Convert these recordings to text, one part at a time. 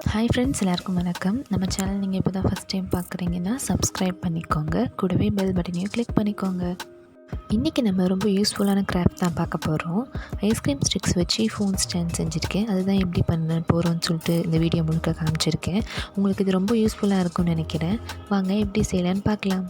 Hi friends, எல்லாருக்கும் வணக்கம். நம்ம சேனல் நீங்கள் இப்போ தான் ஃபஸ்ட் டைம் பார்க்குறீங்கன்னா சப்ஸ்கிரைப் பண்ணிக்கோங்க. கூடவே பெல் பட்டனையும் கிளிக் பண்ணிக்கோங்க. இன்றைக்கி நம்ம ரொம்ப யூஸ்ஃபுல்லான கிராஃப்ட் தான் பார்க்க போகிறோம். ஐஸ்கிரீம் ஸ்டிக்ஸ் வச்சு ஃபோன் ஸ்டாண்ட் செஞ்சுருக்கேன். அதுதான் எப்படி பண்ண போகிறோன்னு சொல்லிட்டு இந்த வீடியோ முழுக்க காமிச்சிருக்கேன். உங்களுக்கு இது ரொம்ப யூஸ்ஃபுல்லாக இருக்கும்னு நினைக்கிறேன். வாங்க எப்படி செய்யலான்னு பார்க்கலாம்.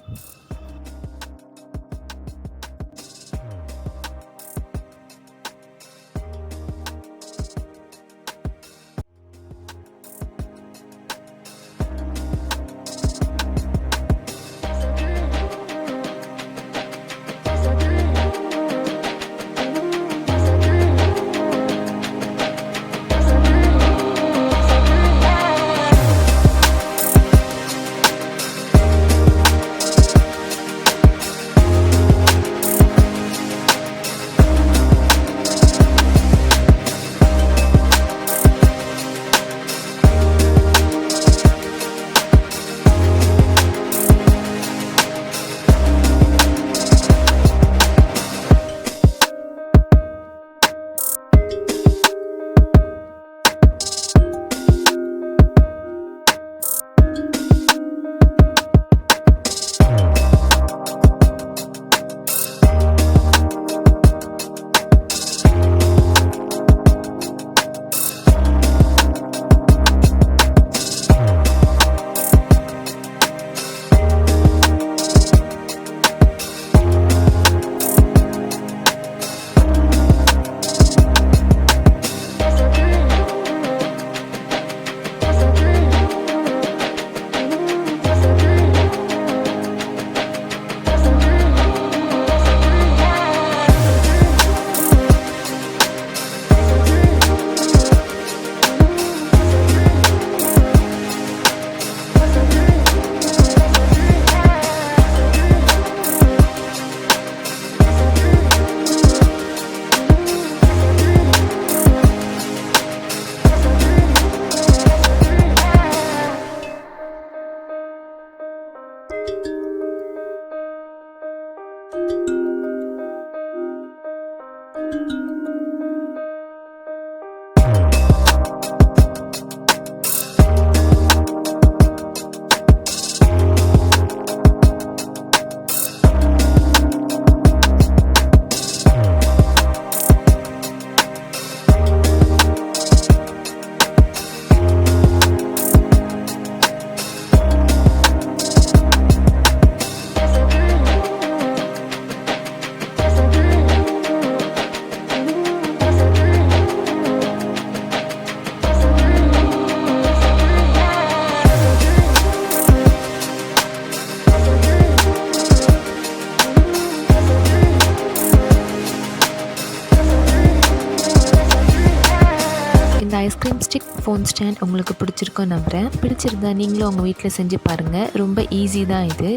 இந்த ஐஸ்கிரீம் ஸ்டிக் ஃபோன் ஸ்டாண்ட் உங்களுக்கு பிடிச்சிருக்கோன்னு நம்புகிறேன். பிடிச்சிருந்தா நீங்களும் உங்கள் வீட்டில் செஞ்சு பாருங்கள். ரொம்ப ஈஸி தான் இது.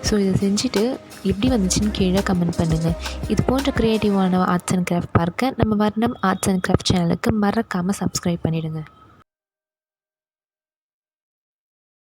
ஸோ இதை செஞ்சுட்டு எப்படி வந்துச்சுன்னு கீழே கமெண்ட் பண்ணுங்கள். இது போன்ற க்ரியேட்டிவான ஆர்ட்ஸ் அண்ட் கிராஃப்ட் பார்க்க நம்ம வர்ணம் ஆர்ட்ஸ் அண்ட் கிராஃப்ட் சேனலுக்கு மறக்காமல் சப்ஸ்கிரைப் பண்ணிவிடுங்க.